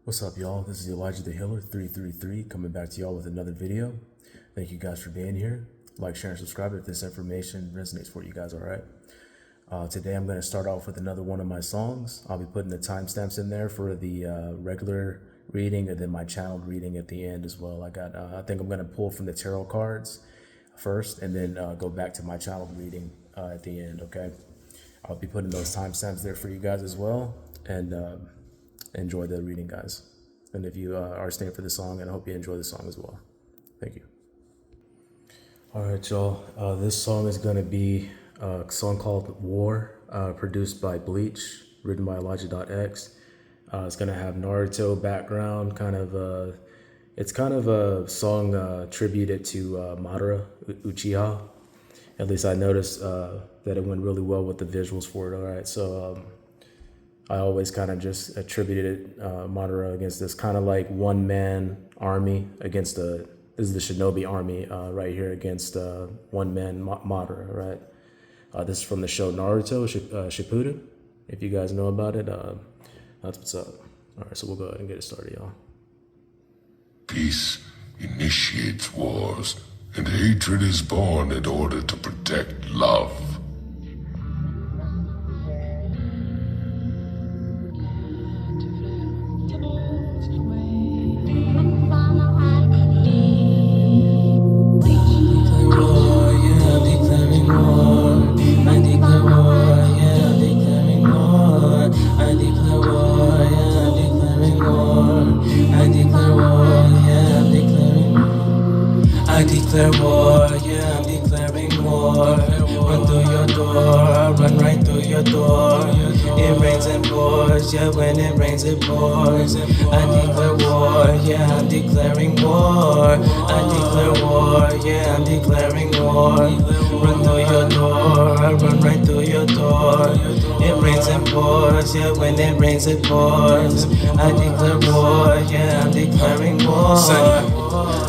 What's up, y'all? This is Elijah the Healer 333 coming back to y'all with another video. Thank you guys for being here. Like, share, and subscribe if this information resonates for you guys, all right? Today I'm going to start off with another one of my songs. I'll be putting the timestamps in there for the regular reading and then my channeled reading at the end as well. I think I'm going to pull from the tarot cards first and then go back to my channeled reading at the end, okay? I'll be putting those timestamps there for you guys as well. And enjoy the reading, guys. And if you are staying for the song, and I hope you enjoy the song as well. Thank you. All right, y'all. This song is going to be a song called War, produced by Bleach, written by Elijah.x. It's going to have Naruto background, it's kind of a song attributed to Madara Uchiha. At least I noticed that it went really well with the visuals for it. All right, so I always kind of just attributed Madara against this kind of like one-man army against this is the Shinobi army right here against one-man Madara, right? This is from the show Naruto Shippuden. If you guys know about it, that's what's up. All right, so we'll go ahead and get it started, y'all. Peace initiates wars, and hatred is born in order to protect love. I declare war, yeah, I'm declaring war. Run through your door, I run right through your door. It rains and pours, yeah, when it rains it pours. I declare war, yeah, I'm declaring war. I declare war, yeah, I'm declaring war. Run through your door, I run right through your door. It rains and pours, yeah, when it rains it pours. I declare war, yeah, I'm declaring war.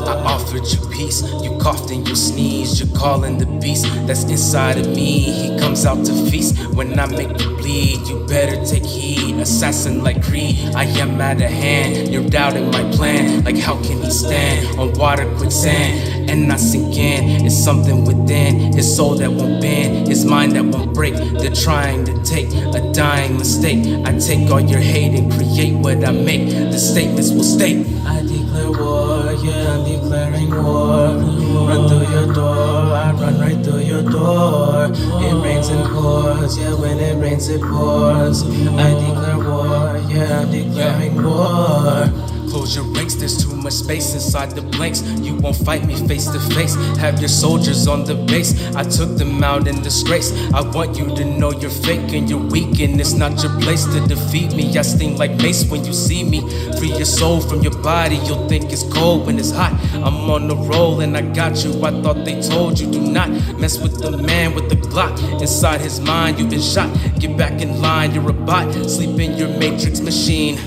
I offered you peace, you coughed and you sneezed. You're calling the beast that's inside of me. He comes out to feast when I make you bleed. You better take heed, assassin like Creed. I am out of hand, you're doubting my plan. Like how can he stand on water quicksand and not sink in? It's something within his soul that won't bend, his mind that won't break. They're trying to take a dying mistake. I take all your hate and create what I make. The statements will state I declare war, yeah, I'm declaring war. Run through your door, I run right through your door. It rains and pours, yeah, when it rains it pours. I declare war, yeah, I'm declaring war. Close your ranks, there's too much space inside the blanks. You won't fight me face to face. Have your soldiers on the base. I took them out in disgrace. I want you to know you're fake and you're weak, and it's not your place to defeat me. I sting like mace when you see me. Free your soul from your body. You'll think it's cold when it's hot. I'm on the roll and I got you. I thought they told you do not mess with the man with the Glock. Inside his mind, you've been shot. Get back in line, you're a bot. Sleep in your matrix machine.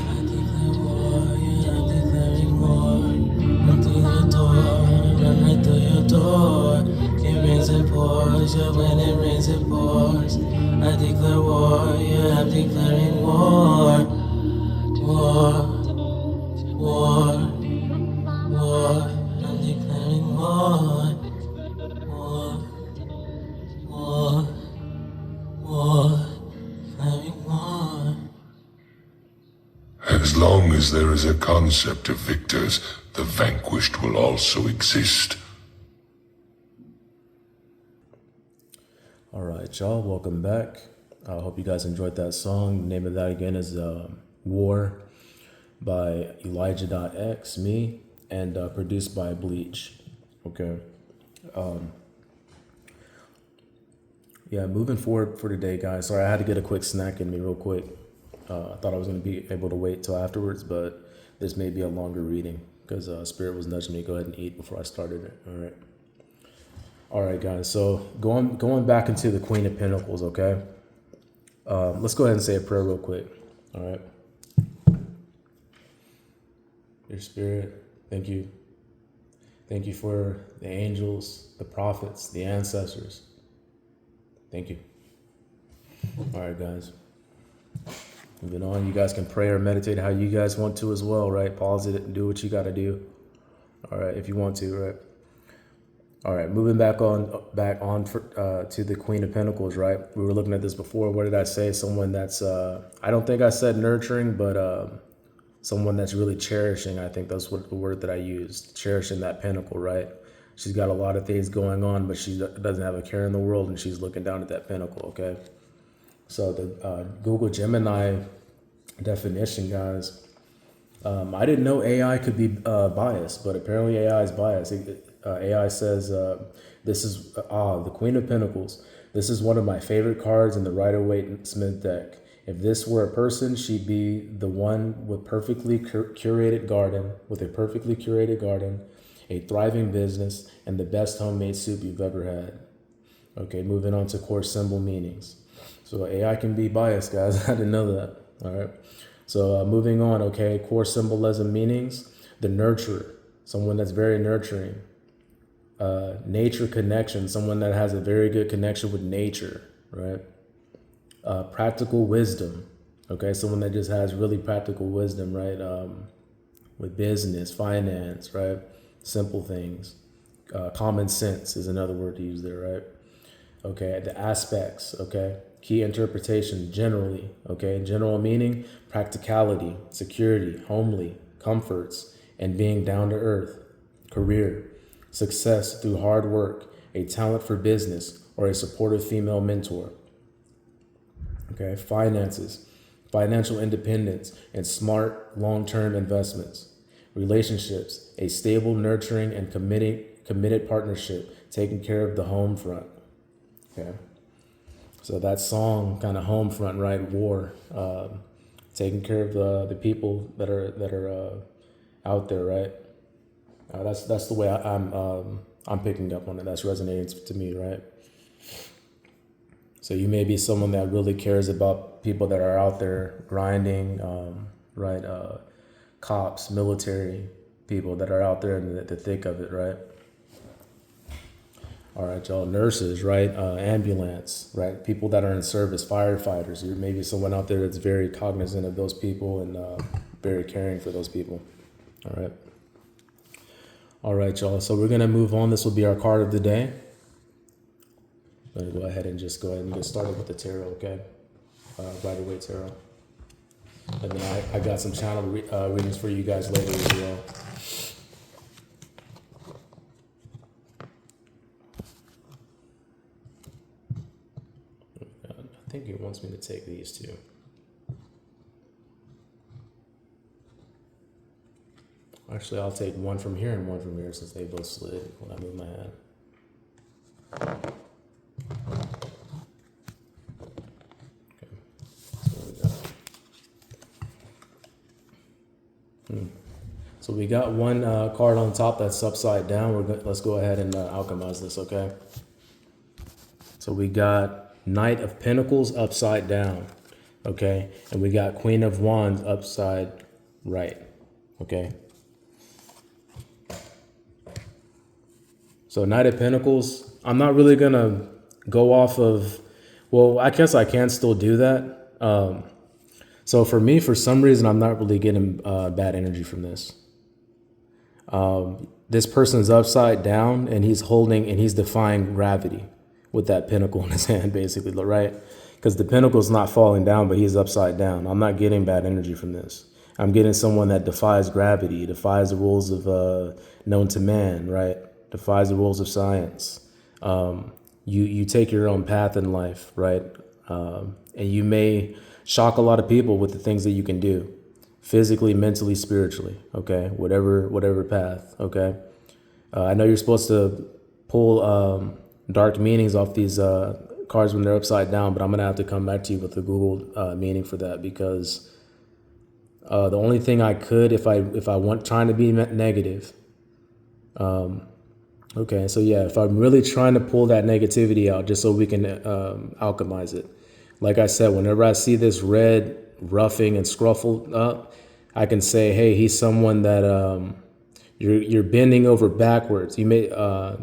Yeah, when it rains it pours. I declare war, yeah, I'm declaring war. War, war, war. I'm declaring war. War, war, war. Declaring war. As long as there is a concept of victors, the vanquished will also exist. All right, y'all, welcome back. I hope you guys enjoyed that song. The name of that again is War by Elijah.x, me, and produced by Bleach. Okay. Yeah, moving forward for today, guys. Sorry, I had to get a quick snack in me real quick. I thought I was going to be able to wait till afterwards, but this may be a longer reading because Spirit was nudging me to go ahead and eat before I started it. All right. All right, guys, so going back into the Queen of Pentacles, okay? Let's go ahead and say a prayer real quick, all right? Dear Spirit, thank you. Thank you for the angels, the prophets, the ancestors. Thank you. All right, guys. Moving on, you guys can pray or meditate how you guys want to as well, right? Pause it and do what you got to do. All right, if you want to, right? All right, moving back on to the Queen of Pentacles, right? We were looking at this before. What did I say? Someone that's, I don't think I said nurturing, but someone that's really cherishing. I think that's what the word that I used, cherishing that pentacle, right? She's got a lot of things going on, but she doesn't have a care in the world, and she's looking down at that pentacle, okay? So the Google Gemini definition, guys, I didn't know AI could be biased, but apparently AI is biased. AI says, this is the Queen of Pentacles. This is one of my favorite cards in the Rider-Waite-Smith deck. If this were a person, she'd be the one with perfectly curated garden, a thriving business, and the best homemade soup you've ever had. Okay, moving on to core symbol meanings. So AI can be biased, guys. I didn't know that. All right. So moving on, okay, core symbolism meanings. The nurturer, someone that's very nurturing. Nature connection, someone that has a very good connection with nature, right? Practical wisdom, okay, someone that just has really practical wisdom, right? With business, finance, right? Simple things. Common sense is another word to use there, right? Okay, the aspects, okay? Key interpretation, generally, okay? General meaning, practicality, security, homely, comforts, and being down to earth. Career, success through hard work, a talent for business, or a supportive female mentor. Okay, finances, financial independence, and smart long-term investments. Relationships, a stable, nurturing, and committed partnership, taking care of the home front. Okay, so that song, kind of home front, right? War, taking care of the people that are out there, right? That's the way I'm picking up on it. That's resonating to me, right? So you may be someone that really cares about people that are out there grinding, right? Cops, military people that are out there in the thick of it, right? All right, y'all. Nurses, right? Ambulance, right? People that are in service, firefighters. You're maybe someone out there that's very cognizant of those people and very caring for those people. All right. All right, y'all. So we're gonna move on. This will be our card of the day. I'm gonna go ahead and get started with the tarot, okay? Rider-Waite Tarot. And then I got some channel readings for you guys later as well. I think it wants me to take these two. Actually, I'll take one from here and one from here since they both slid when I move my hand. Okay, so what we got? So we got one card on top that's upside down. Let's go ahead and alchemize this, okay? So we got Knight of Pentacles upside down, okay? And we got Queen of Wands upside right, okay? So Knight of Pentacles, I'm not really going to go off of, well, I guess I can still do that. So for me, for some reason, I'm not really getting bad energy from this. This person's upside down and he's defying gravity with that pentacle in his hand, basically, right? Because the pentacle's not falling down, but he's upside down. I'm not getting bad energy from this. I'm getting someone that defies gravity, defies the rules of known to man, right? Defies the rules of science. You take your own path in life, right? And you may shock a lot of people with the things that you can do, physically, mentally, spiritually. Okay, whatever path. Okay, I know you're supposed to pull dark meanings off these cards when they're upside down, but I'm gonna have to come back to you with a Google meaning for that because the only thing I could, if I want trying to be negative. Okay, so yeah, if I'm really trying to pull that negativity out just so we can alchemize it. Like I said, whenever I see this red roughing and scruffled up, I can say, hey, he's someone that you're bending over backwards. You may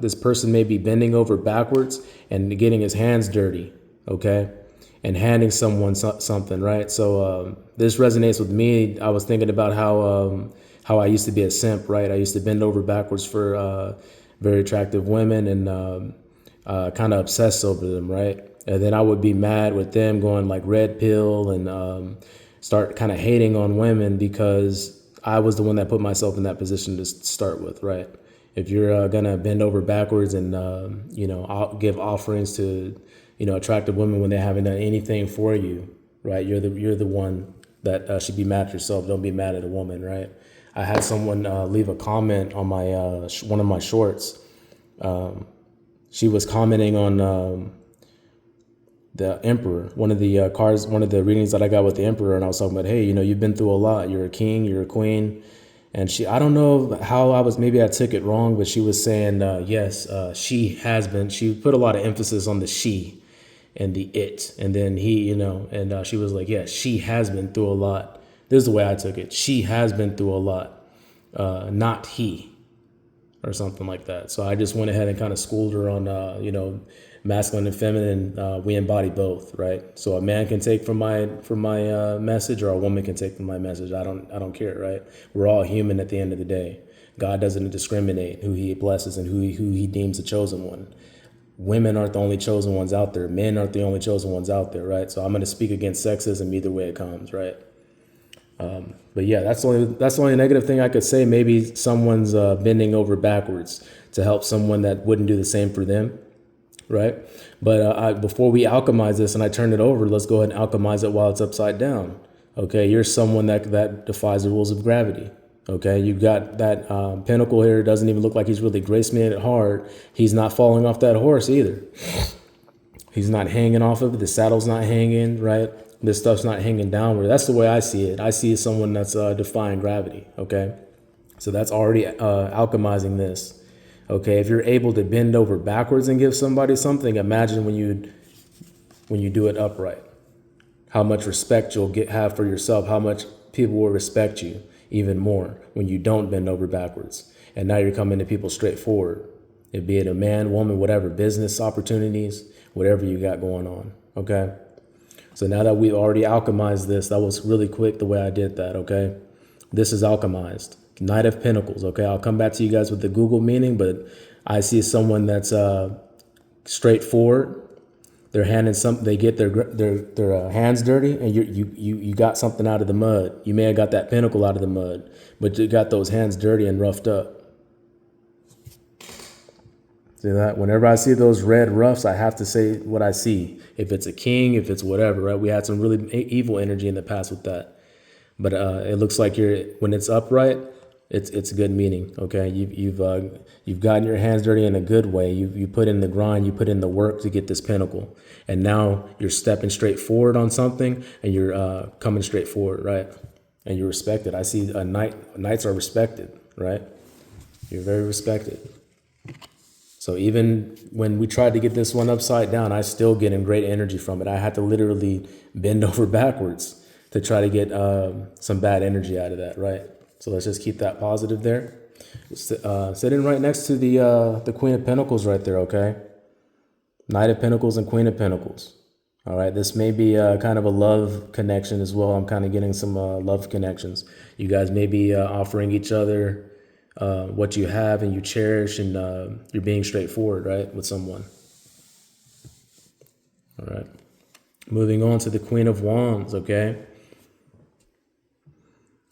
this person may be bending over backwards and getting his hands dirty, okay? and handing someone something, right? So this resonates with me. I was thinking about how I used to be a simp, right? I used to bend over backwards for very attractive women and kind of obsess over them, right? And then I would be mad with them, going like red pill and start kind of hating on women because I was the one that put myself in that position to start with, right? If you're gonna bend over backwards and give offerings to attractive women when they haven't done anything for you, right? You're the one that should be mad at yourself. Don't be mad at a woman, right? I had someone leave a comment on my one of my shorts. She was commenting on the Emperor, one of the cards, one of the readings that I got with the Emperor, and I was talking about, hey, you've been through a lot. You're a king, you're a queen, and I don't know how maybe I took it wrong, but she was saying, yes, she has been. She put a lot of emphasis on the she and the it, and then he, and she was like, yes, she has been through a lot. This is the way I took it. She has been through a lot, not he, or something like that. So I just went ahead and kind of schooled her on, masculine and feminine. We embody both, right? So a man can take from my message, or a woman can take from my message. I don't care, right? We're all human at the end of the day. God doesn't discriminate who he blesses and who he deems the chosen one. Women aren't the only chosen ones out there. Men aren't the only chosen ones out there, right? So I'm going to speak against sexism either way it comes, right? But yeah, that's the only negative thing I could say. Maybe someone's bending over backwards to help someone that wouldn't do the same for them, right? But before we alchemize this and I turn it over, let's go ahead and alchemize it while it's upside down. Okay, you're someone that defies the rules of gravity. Okay, you've got that pinnacle here. It doesn't even look like he's really grace made it hard. He's not falling off that horse either. He's not hanging off of it. The saddle's not hanging, right? This stuff's not hanging downward. That's the way I see it. I see someone that's defying gravity, okay? So that's already alchemizing this, okay? If you're able to bend over backwards and give somebody something, imagine when you do it upright, how much respect you'll have for yourself, how much people will respect you even more when you don't bend over backwards. And now you're coming to people straightforward, be it a man, woman, whatever, business opportunities, whatever you got going on, okay? So now that we've already alchemized this, that was really quick the way I did that, okay? This is alchemized. Knight of Pentacles, okay? I'll come back to you guys with the Google meaning, but I see someone that's straightforward. They're handing something, they get their hands dirty, and you got something out of the mud. You may have got that pentacle out of the mud, but you got those hands dirty and roughed up. See that? Whenever I see those red roughs, I have to say what I see. If it's a king, if it's whatever, right? We had some really evil energy in the past with that. But it looks like when it's upright, it's a good meaning. Okay, you've gotten your hands dirty in a good way. You put in the grind, you put in the work to get this pinnacle, and now you're stepping straight forward on something, and you're coming straight forward, right? And you're respected. I see knights are respected, right? You're very respected. So even when we tried to get this one upside down, I still getting great energy from it. I had to literally bend over backwards to try to get some bad energy out of that, right? So let's just keep that positive there. Sitting right next to the Queen of Pentacles right there, okay? Knight of Pentacles and Queen of Pentacles. All right, this may be kind of a love connection as well. I'm kind of getting some love connections. You guys may be offering each other what you have and you cherish, and you're being straightforward, right, with someone. All right. Moving on to the Queen of Wands, okay?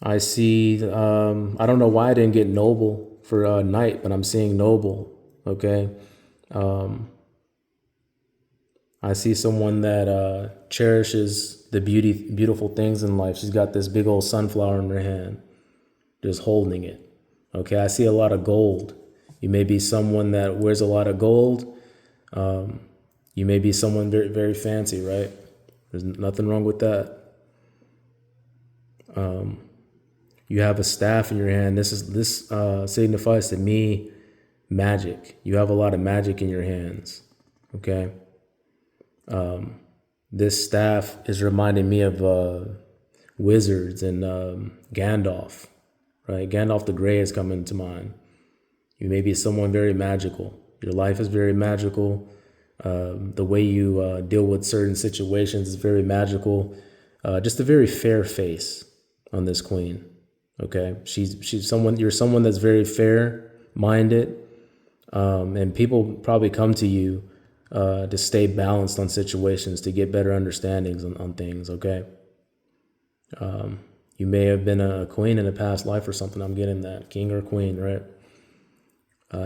I see, I don't know why I didn't get noble for knight, but I'm seeing noble, okay? I see someone that cherishes the beautiful things in life. She's got this big old sunflower in her hand, just holding it. Okay, I see a lot of gold. You may be someone that wears a lot of gold. You may be someone very, very fancy, right? There's nothing wrong with that. You have a staff in your hand. This signifies to me magic. You have a lot of magic in your hands, okay? This staff is reminding me of wizards and Gandalf. Right, Gandalf the Grey is coming to mind. You may be someone very magical. Your life is very magical. The way you deal with certain situations is very magical. Just a very fair face on this queen. Okay, she's someone. You're someone that's very fair minded, and people probably come to you to stay balanced on situations, to get better understandings on things. Okay. You may have been a queen in a past life or something. I'm getting that, king or queen, right?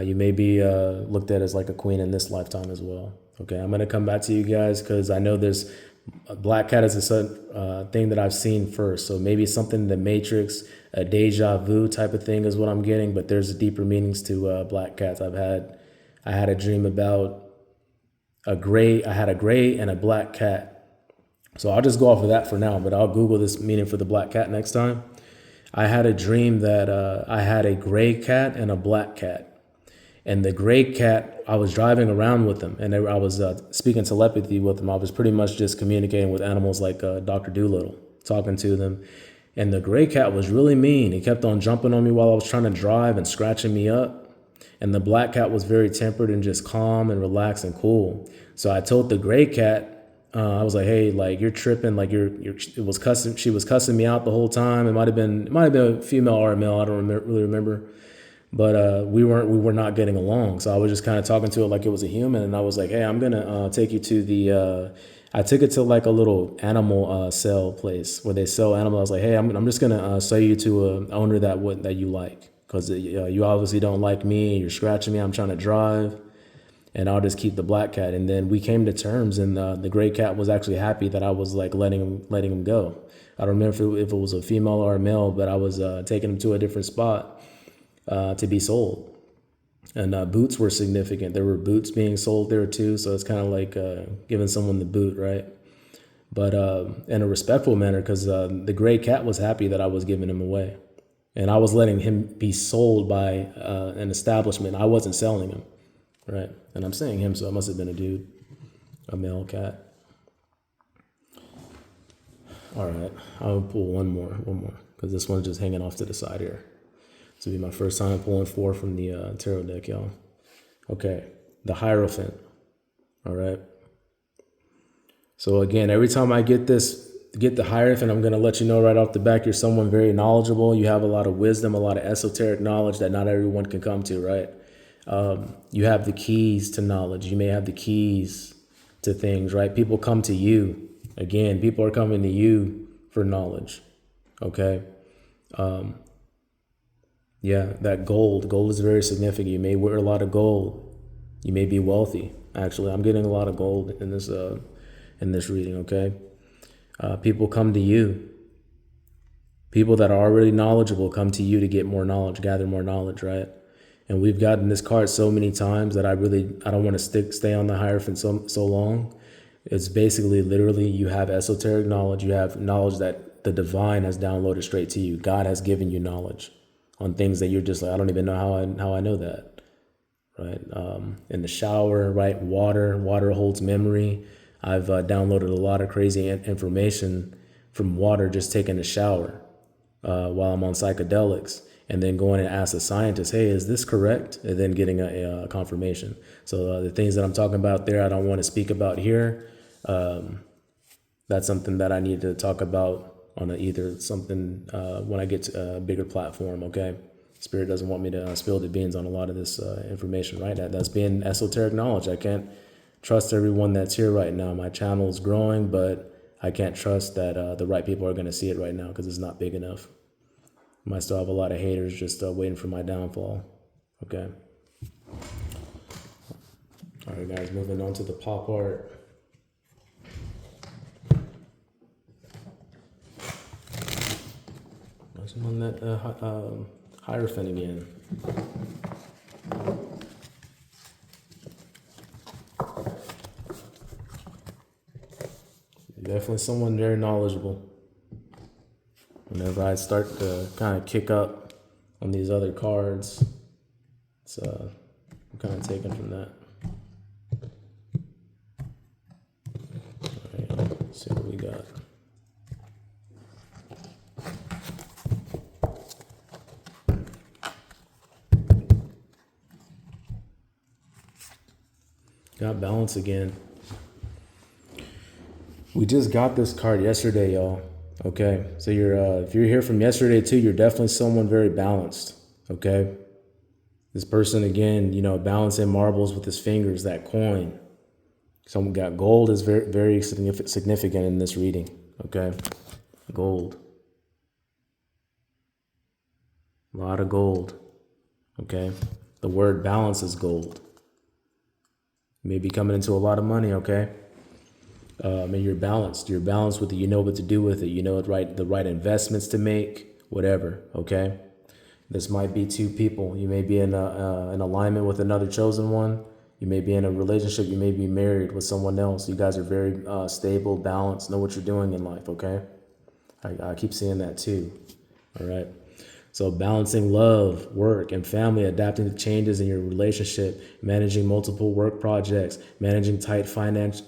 You may be looked at as like a queen in this lifetime as well. Okay, I'm gonna come back to you guys because I know there's a black cat is a thing that I've seen first. So maybe something in the Matrix, a deja vu type of thing is what I'm getting. But there's deeper meanings to black cats. I had a dream about a gray. I had a gray and a black cat. So I'll just go off of that for now, but I'll Google this meaning for the black cat next time. I had a dream that I had a gray cat and a black cat. And the gray cat, I was driving around with them, and I was speaking telepathy with them. I was pretty much just communicating with animals like Dr. Doolittle, talking to them. And the gray cat was really mean. He kept on jumping on me while I was trying to drive and scratching me up. And the black cat was very tempered and just calm and relaxed and cool. So I told the gray cat, I was like, hey, like you're tripping, like she was cussing me out the whole time. It might have been a female or a male. I don't really remember. But we were not getting along. So I was just kind of talking to it like it was a human. And I was like, hey, I'm going to take you to I took it to like a little animal sale place where they sell animals. I was like, hey, I'm just going to sell you to an owner that you like. Because you obviously don't like me. You're scratching me. I'm trying to drive. And I'll just keep the black cat. And then we came to terms, and the gray cat was actually happy that I was like letting him go. I don't remember if it was a female or a male, but I was taking him to a different spot to be sold. And boots were significant. There were boots being sold there too. So it's kind of like giving someone the boot, right? But in a respectful manner, because the gray cat was happy that I was giving him away. And I was letting him be sold by an establishment. I wasn't selling him. Right. And I'm saying him, so it must have been a dude, a male cat. All right. I'll pull one more, because this one's just hanging off to the side here. This will be my first time pulling 4 from the tarot deck, y'all. Okay. The Hierophant. All right. So again, every time I get the Hierophant, I'm going to let you know right off the back, you're someone very knowledgeable. You have a lot of wisdom, a lot of esoteric knowledge that not everyone can come to, right? You have the keys to knowledge. You may have the keys to things, right? People come to you. Again, people are coming to you for knowledge. Okay. Yeah, that gold is very significant. You may wear a lot of gold. You may be wealthy. Actually, I'm getting a lot of gold in this reading. Okay. People come to you. People that are already knowledgeable come to you to get more knowledge, gather more knowledge, right? And we've gotten this card so many times that I don't want to stay on the Hierophant so long. It's basically literally you have esoteric knowledge. You have knowledge that the divine has downloaded straight to you. God has given you knowledge on things that you're just like, I don't even know how I know that, right? In the shower, right? Water holds memory. I've downloaded a lot of crazy information from water just taking a shower while I'm on psychedelics. And then going and ask a scientist, hey, is this correct? And then getting a confirmation. So the things that I'm talking about there, I don't want to speak about here. That's something that I need to talk about on either something when I get to a bigger platform, okay? Spirit doesn't want me to spill the beans on a lot of this information, right? That's being esoteric knowledge. I can't trust everyone that's here right now. My channel is growing, but I can't trust that the right people are going to see it right now because it's not big enough. Might still have a lot of haters just waiting for my downfall. Okay. All right, guys, moving on to the pop art. Nice one, that Hierophant again. Definitely someone very knowledgeable. Whenever I start to kind of kick up on these other cards, it's I'm kind of taken from that. All right, let's see what we got. got balance again. We just got this card yesterday, y'all. Okay, so if you're here from yesterday too, you're definitely someone very balanced. Okay, this person again, balancing marbles with his fingers. That coin. Someone got gold is very very significant in this reading. Okay, gold. A lot of gold. Okay, the word balance is gold. You may be coming into a lot of money. Okay. And you're balanced. You're balanced with it. You know what to do with it. You know the right investments to make, whatever. Okay. This might be two people. You may be in alignment with another chosen one. You may be in a relationship. You may be married with someone else. You guys are very stable, balanced, know what you're doing in life. Okay. I keep seeing that too. All right. So balancing love, work, and family, adapting to changes in your relationship, managing multiple work projects, managing tight finances,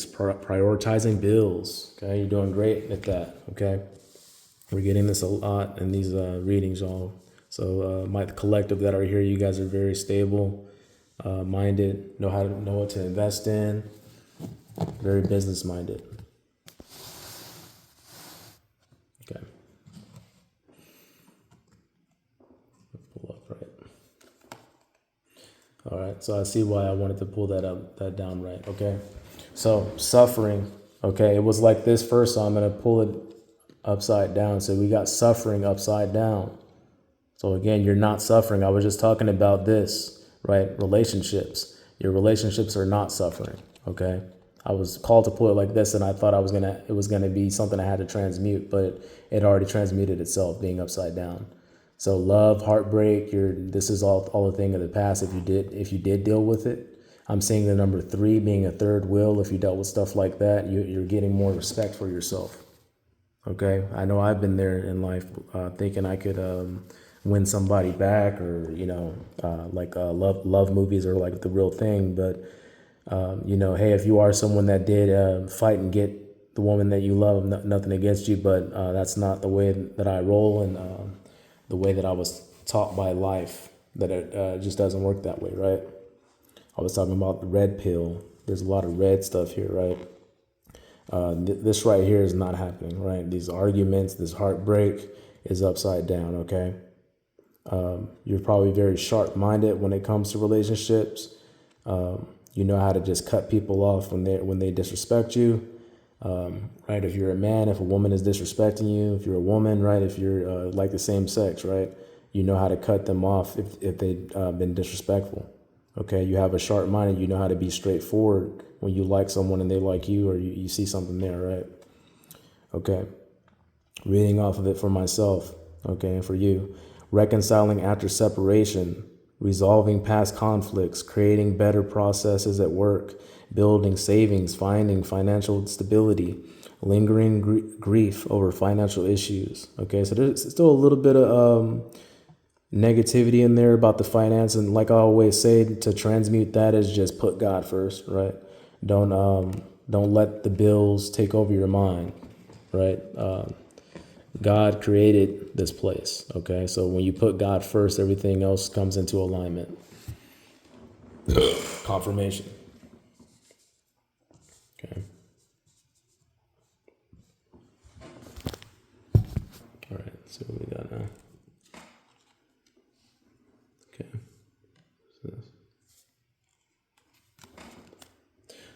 prioritizing bills. Okay, you're doing great at that. Okay, we're getting this a lot in these readings, y'all. So my collective that are here, you guys are very stable, minded, know what to invest in, very business minded. Okay. All right, so I see why I wanted to pull that down right. Okay, so suffering. Okay, it was like this first, so I'm gonna pull it upside down. So we got suffering upside down. So again, you're not suffering. I was just talking about this, right? Relationships. Your relationships are not suffering. Okay, I was called to pull it like this, and I thought it was gonna be something I had to transmute, but it already transmuted itself, being upside down. So love, heartbreak, this is all a thing of the past. If you did deal with it, I'm seeing the number 3 being a third wheel. If you dealt with stuff like that, you're getting more respect for yourself. Okay, I know I've been there in life, thinking I could win somebody back, or love movies are like the real thing. But hey, if you are someone that did fight and get the woman that you love, nothing against you, but that's not the way that I roll, and the way that I was taught by life, that it just doesn't work that way, right? I was talking about the red pill. There's a lot of red stuff here, right? This right here is not happening, right? These arguments, this heartbreak is upside down, okay? You're probably very sharp-minded when it comes to relationships. You know how to just cut people off when they disrespect you. Right? If you're a man, if a woman is disrespecting you, if you're a woman, right? If you're like the same sex, right? You know how to cut them off if they've been disrespectful. Okay, you have a sharp mind, and you know how to be straightforward when you like someone and they like you, or you see something there, right? Okay, reading off of it for myself, okay, and for you. Reconciling after separation, resolving past conflicts, creating better processes at work, building savings, finding financial stability, lingering grief over financial issues. Okay, so there's still a little bit of negativity in there about the finance, and like I always say, to transmute that is just put God first, right? Don't let the bills take over your mind, right? God created this place, okay? So when you put God first, everything else comes into alignment. Confirmation. Okay. All right, so what we got now? Okay.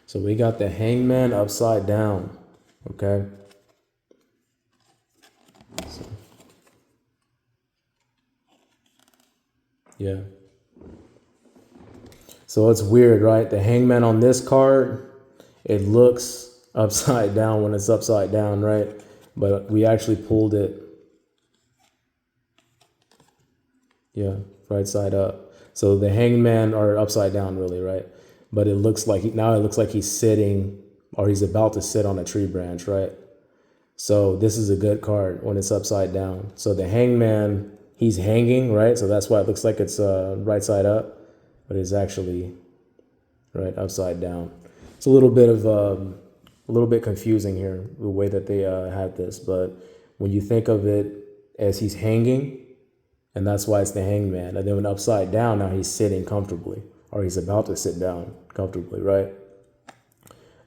So we got the Hangman upside down, okay? So, yeah. So it's weird, right? The Hangman on this card, it looks upside down when it's upside down, right? But we actually pulled it, yeah, right side up. So the Hangman are upside down, really, right? But it looks like he's sitting, or he's about to sit on a tree branch, right? So this is a good card when it's upside down. So the Hangman, he's hanging, right? So that's why it looks like it's right side up, but it's actually right upside down. It's a little bit confusing here, the way that they had this. But when you think of it as he's hanging, and that's why it's the Hangman. And then when upside down, now he's sitting comfortably. or he's about to sit down comfortably, right?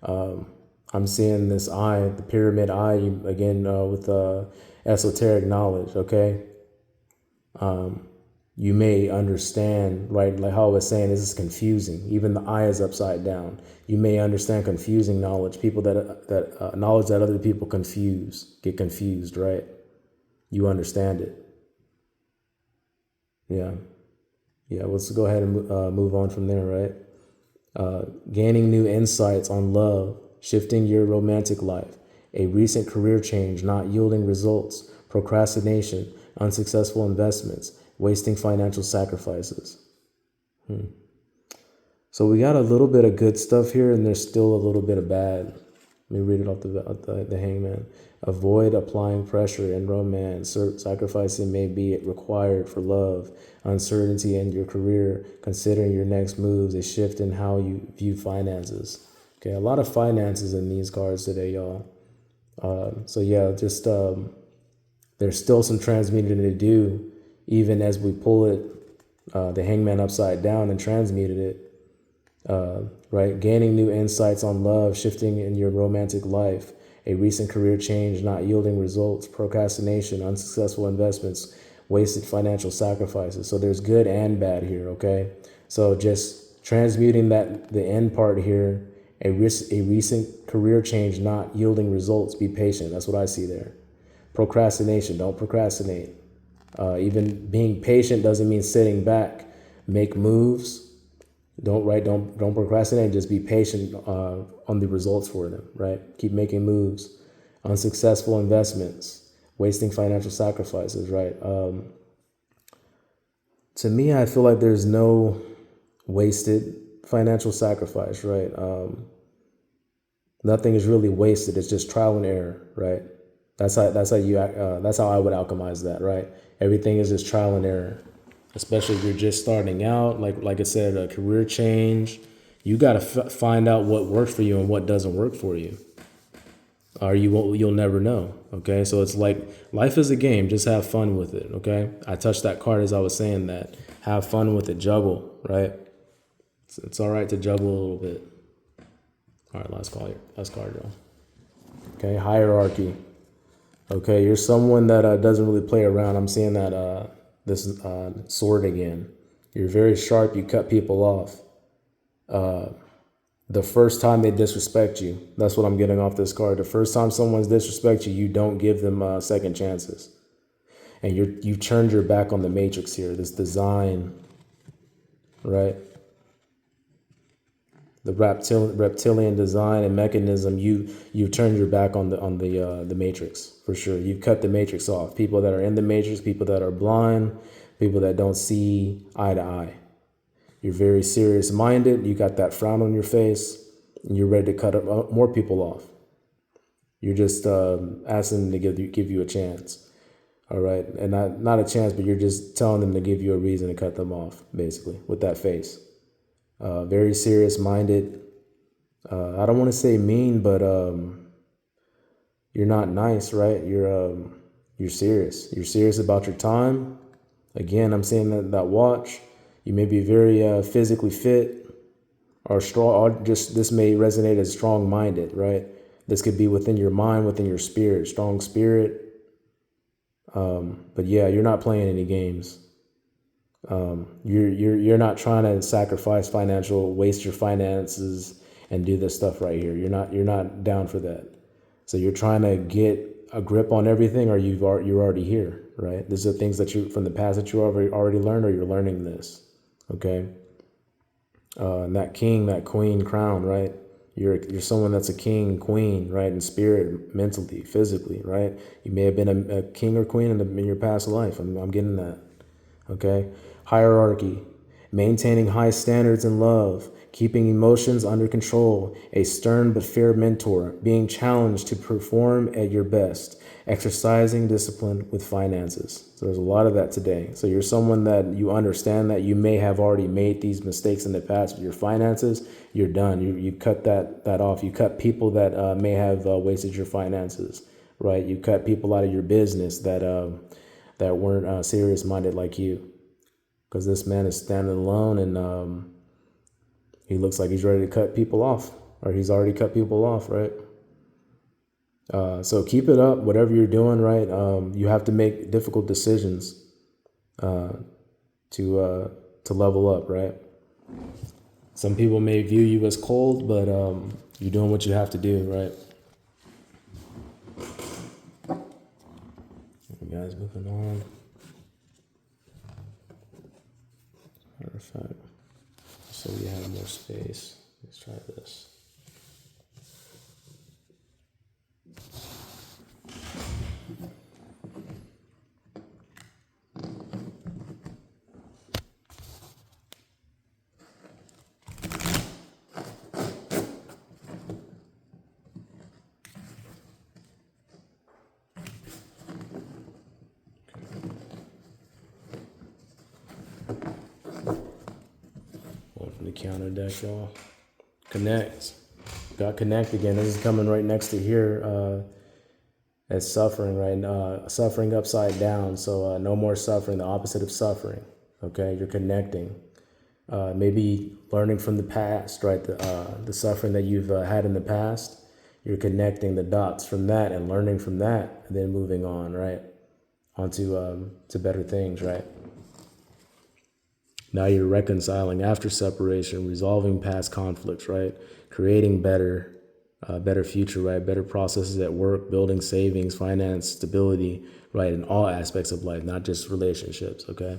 I'm seeing this eye, the pyramid eye, again, with esoteric knowledge, okay? You may understand, right? Like how I was saying, this is confusing. Even the eye is upside down. You may understand confusing knowledge, people that knowledge that other people get confused, right? You understand it. Yeah. Let's go ahead and move on from there, right? Gaining new insights on love, shifting your romantic life, a recent career change not yielding results, procrastination, unsuccessful investments, wasting financial sacrifices. So we got a little bit of good stuff here, and there's still a little bit of bad. Let me read it off the hangman. Avoid applying pressure in romance. Sacrificing may be required for love. Uncertainty in your career. Considering your next moves. A shift in how you view finances. Okay, a lot of finances in these cards today, y'all. So yeah, just there's still some transmuting to do, even as we pull it, the hangman upside down and transmuted it. Right? Gaining new insights on love, shifting in your romantic life, a recent career change not yielding results, procrastination, unsuccessful investments, wasted financial sacrifices. So there's good and bad here, okay? So just transmuting the end part here, a recent career change not yielding results, be patient. That's what I see there. Procrastination, don't procrastinate. Even being patient doesn't mean sitting back. Make moves. Don't procrastinate. Just be patient on the results for them, right? Keep making moves. Unsuccessful investments, wasting financial sacrifices, right? To me, I feel like there's no wasted financial sacrifice, right? Nothing is really wasted. It's just trial and error, right? That's how I would alchemize that, right? Everything is just trial and error. Especially if you're just starting out, like I said, a career change, you got to find out what works for you and what doesn't work for you, or you'll never know. Okay, so it's like life is a game. Just have fun with it. Okay, I touched that card as I was saying that. Have fun with it. Juggle, right? It's all right to juggle a little bit. All right, last card, y'all. Okay, hierarchy. Okay, you're someone that doesn't really play around. I'm seeing that. This sword again. You're very sharp. You cut people off. The first time they disrespect you, that's what I'm getting off this card. The first time someone's disrespect you, you don't give them second chances. And you've turned your back on the matrix here. This design, right? The reptilian design and mechanism. You've turned your back on the matrix for sure. You've cut the matrix off. People that are in the matrix, people that are blind, people that don't see eye to eye. You're very serious minded. You got that frown on your face, and you're ready to cut more people off. You're just asking them to give you a chance. All right, and not a chance, but you're just telling them to give you a reason to cut them off, basically, with that face. Very serious minded. I don't want to say mean, but you're not nice, right? You're serious. You're serious about your time. Again, I'm saying that watch. You may be very physically fit or strong, or just this may resonate as strong minded, right? This could be within your mind, within your spirit, strong spirit. But yeah, you're not playing any games. You're not trying to sacrifice waste your finances and do this stuff right here. You're not down for that. So you're trying to get a grip on everything, or you're already here, right? These are things that from the past that you already learned, or you're learning this. Okay. And that king, that queen crown, right? You're someone that's a king, queen, right? In spirit, mentally, physically, right? You may have been a king or queen in your past life. I'm getting that. Okay. Hierarchy, maintaining high standards in love, keeping emotions under control, a stern but fair mentor, being challenged to perform at your best, exercising discipline with finances. So there's a lot of that today. So you're someone that you understand that you may have already made these mistakes in the past with your finances. You're done. You cut that off. You cut people that may have wasted your finances, right? You cut people out of your business that weren't serious minded like you. Because this man is standing alone, and He looks like he's ready to cut people off, or he's already cut people off, right? So keep it up, whatever you're doing, right? You have to make difficult decisions to level up, right? Some people may view you as cold, but you're doing what you have to do, right? Guys, moving on. Matter of fact, so we have more space. Let's try this. One from the counter deck, y'all. Connect. Got connect again. This is coming right next to here. As suffering, right? Suffering upside down. So no more suffering, the opposite of suffering. Okay, you're connecting. Maybe learning from the past, right? The suffering that you've had in the past. You're connecting the dots from that and learning from that, and then moving on, right? Onto to better things, right? Now you're reconciling after separation, resolving past conflicts, right? Creating better future, right? Better processes at work, building savings, finance, stability, right? In all aspects of life, not just relationships, okay?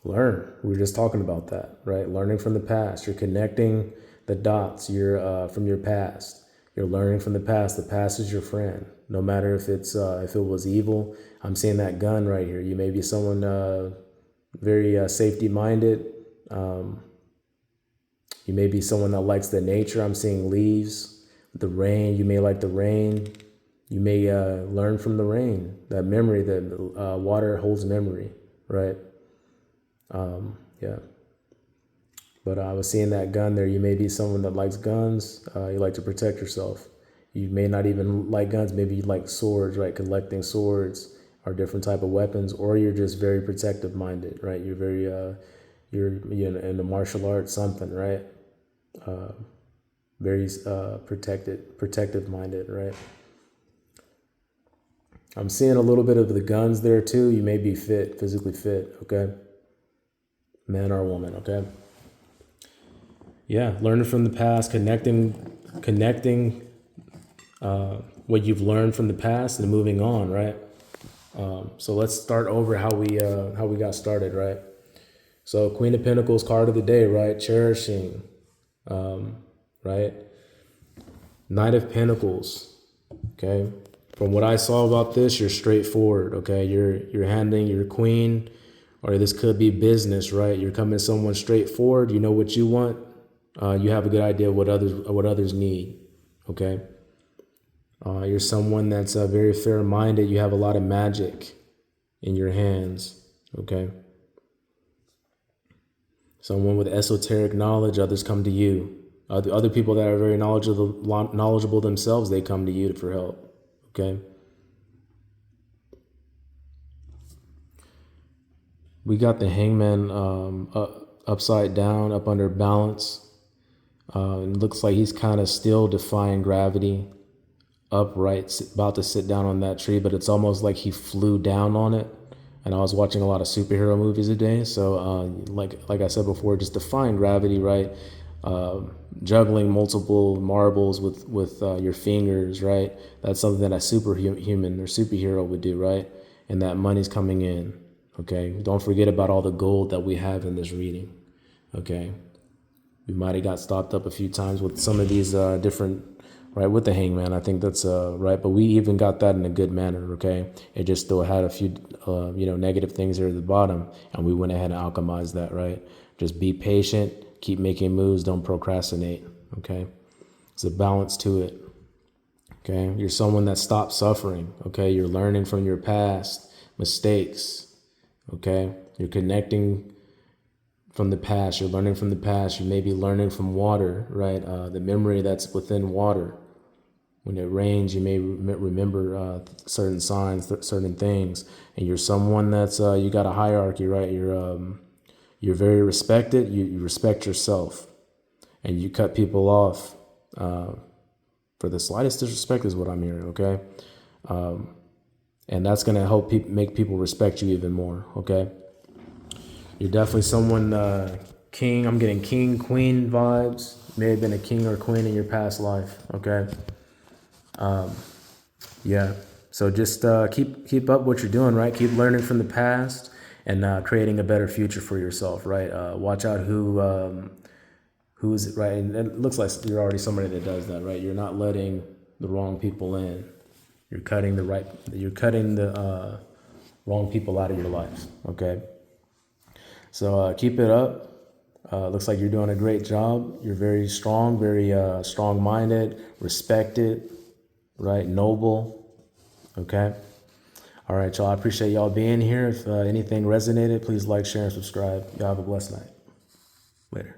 Learn. We were just talking about that, right? Learning from the past. You're connecting the dots from your past. You're learning from the past. The past is your friend. No matter if it was evil. I'm seeing that gun right here. You may be someone very safety-minded. You may be someone that likes the nature. I'm seeing leaves, the rain. You may like the rain. You may learn from the rain. That memory, that water holds memory, right? Yeah. But I was seeing that gun there. You may be someone that likes guns. You like to protect yourself. You may not even like guns. Maybe you like swords, right? Collecting swords or different type of weapons, or you're just very protective minded, right? You're very, you're in the martial arts, something, right? Very protective minded, right? I'm seeing a little bit of the guns there too. You may be physically fit, okay? Man or woman, okay? Yeah, learning from the past, connecting what you've learned from the past and moving on, right? So let's start over how we got started, right? So Queen of Pentacles card of the day, right? Cherishing, right? Knight of Pentacles, okay? From what I saw about this, you're straightforward, okay? You're handling your queen, or this could be business, right? You're coming to someone straightforward. You know what you want. You have a good idea of what others need, okay? You're someone that's very fair-minded. You have a lot of magic in your hands, okay? Someone with esoteric knowledge, others come to you. Other people that are very knowledgeable themselves, they come to you for help, okay? We got the Hangman upside down, up under balance. It looks like he's kind of still defying gravity, upright, about to sit down on that tree, but it's almost like he flew down on it. And I was watching a lot of superhero movies today, so like I said before, just defying gravity, right? Juggling multiple marbles with your fingers, right? That's something that a superhuman or superhero would do, right? And that money's coming in, okay? Don't forget about all the gold that we have in this reading, okay? We might have got stopped up a few times with some of these different, right, with the Hangman. I think that's right, but we even got that in a good manner, okay? It just still had a few, negative things there at the bottom, and we went ahead and alchemized that, right? Just be patient, keep making moves, don't procrastinate, okay? There's a balance to it, okay? You're someone that stops suffering, okay? You're learning from your past mistakes, okay? You're connecting from the past. You're learning from the past. You may be learning from water, right? The memory that's within water. When it rains, you may remember certain signs, certain things. And you're someone that's, you got a hierarchy, right? You you're very respected. You respect yourself, and you cut people off for the slightest disrespect is what I'm hearing. Okay. And that's going to help make people respect you even more. Okay. You're definitely someone, king. I'm getting king, queen vibes. May have been a king or queen in your past life. Okay. Yeah. So just keep up what you're doing, right? Keep learning from the past and creating a better future for yourself, right? Watch out who's right. And it looks like you're already somebody that does that, right? You're not letting the wrong people in. You're cutting the wrong people out of your life. Okay. So keep it up. Looks like you're doing a great job. You're very strong, very strong-minded, respected, right? Noble. Okay. All right, y'all. I appreciate y'all being here. If anything resonated, please like, share, and subscribe. Y'all have a blessed night. Later.